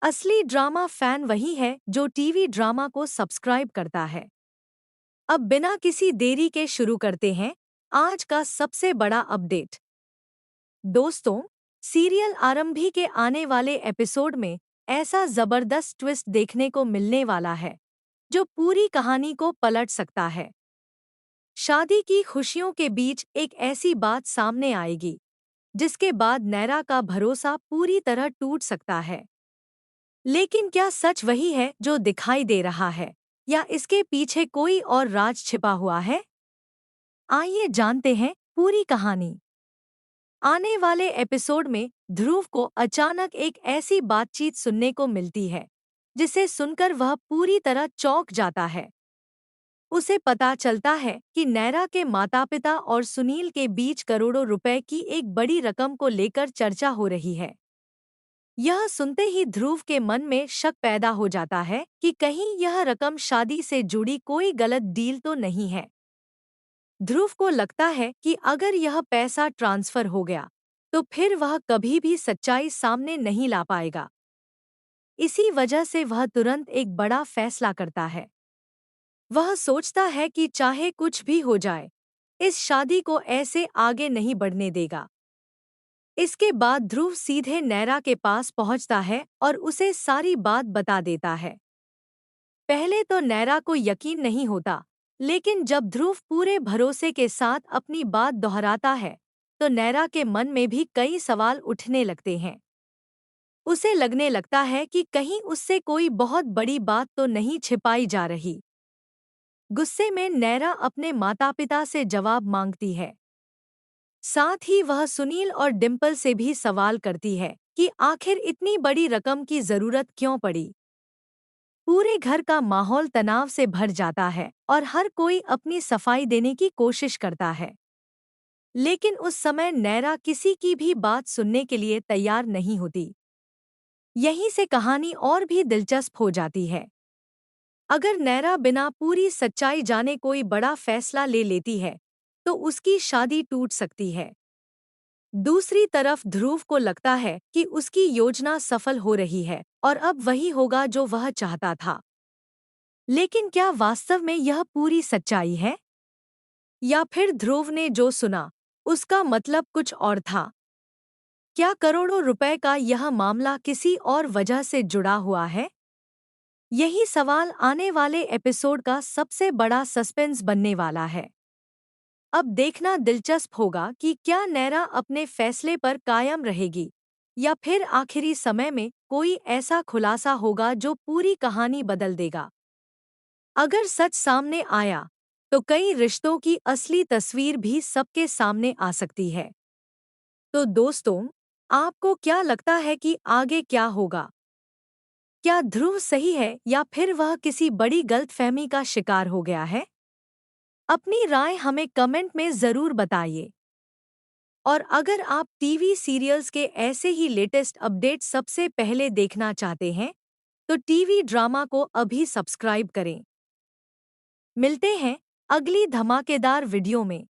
असली drama fan वही है जो टीवी ड्रामा को सब्सक्राइब करता है। अब बिना किसी देरी के शुरू करते हैं आज का सबसे बड़ा अपडेट। दोस्तों, सीरियल आरंभी के आने वाले एपिसोड में ऐसा जबरदस्त ट्विस्ट देखने को मिलने वाला है जो पूरी कहानी को पलट सकता है। शादी की खुशियों के बीच एक ऐसी बात सामने आएगी जिसके बाद नैरा का भरोसा पूरी तरह टूट सकता है। लेकिन क्या सच वही है जो दिखाई दे रहा है या इसके पीछे कोई और राज छिपा हुआ है? आइए जानते हैं पूरी कहानी। आने वाले एपिसोड में ध्रुव को अचानक एक ऐसी बातचीत सुनने को मिलती है जिसे सुनकर वह पूरी तरह चौंक जाता है। उसे पता चलता है कि नैरा के माता-पिता और सुनील के बीच करोड़ों रुपए की एक बड़ी रकम को लेकर चर्चा हो रही है। यह सुनते ही ध्रुव के मन में शक पैदा हो जाता है कि कहीं यह रकम शादी से जुड़ी कोई गलत डील तो नहीं है। ध्रुव को लगता है कि अगर यह पैसा ट्रांसफर हो गया तो फिर वह कभी भी सच्चाई सामने नहीं ला पाएगा। इसी वजह से वह तुरंत एक बड़ा फैसला करता है। वह सोचता है कि चाहे कुछ भी हो जाए, इस शादी को ऐसे आगे नहीं बढ़ने देगा। इसके बाद ध्रुव सीधे नैरा के पास पहुंचता है और उसे सारी बात बता देता है। पहले तो नैरा को यकीन नहीं होता, लेकिन जब ध्रुव पूरे भरोसे के साथ अपनी बात दोहराता है, तो नैरा के मन में भी कई सवाल उठने लगते हैं। उसे लगने लगता है कि कहीं उससे कोई बहुत बड़ी बात तो नहीं छिपाई जा रही। गुस्से में नैरा अपने माता-पिता से जवाब मांगती है। साथ ही वह सुनील और डिम्पल से भी सवाल करती है कि आखिर इतनी बड़ी रकम की जरूरत क्यों पड़ी। पूरे घर का माहौल तनाव से भर जाता है और हर कोई अपनी सफाई देने की कोशिश करता है। लेकिन उस समय नैरा किसी की भी बात सुनने के लिए तैयार नहीं होती। यहीं से कहानी और भी दिलचस्प हो जाती है। अगर नैरा बिना पूरी सच्चाई जाने कोई बड़ा फैसला ले लेती है, तो उसकी शादी टूट सकती है। दूसरी तरफ ध्रुव को लगता है कि उसकी योजना सफल हो रही है और अब वही होगा जो वह चाहता था। लेकिन क्या वास्तव में यह पूरी सच्चाई है? या फिर ध्रुव ने जो सुना, उसका मतलब कुछ और था? क्या करोड़ों रुपए का यह मामला किसी और वजह से जुड़ा हुआ है? यही सवाल आने वाले एपिसोड का सबसे बड़ा सस्पेंस बनने वाला है। अब देखना दिलचस्प होगा कि क्या नैरा अपने फैसले पर कायम रहेगी या फिर आखिरी समय में कोई ऐसा खुलासा होगा जो पूरी कहानी बदल देगा। अगर सच सामने आया तो कई रिश्तों की असली तस्वीर भी सबके सामने आ सकती है। तो दोस्तों, आपको क्या लगता है कि आगे क्या होगा? क्या ध्रुव सही है या फिर वह किसी बड़ी गलतफहमी का शिकार हो गया है? अपनी राय हमें कमेंट में ज़रूर बताइए। और अगर आप टीवी सीरियल्स के ऐसे ही लेटेस्ट अपडेट सबसे पहले देखना चाहते हैं, तो टीवी ड्रामा को अभी सब्सक्राइब करें। मिलते हैं अगली धमाकेदार वीडियो में।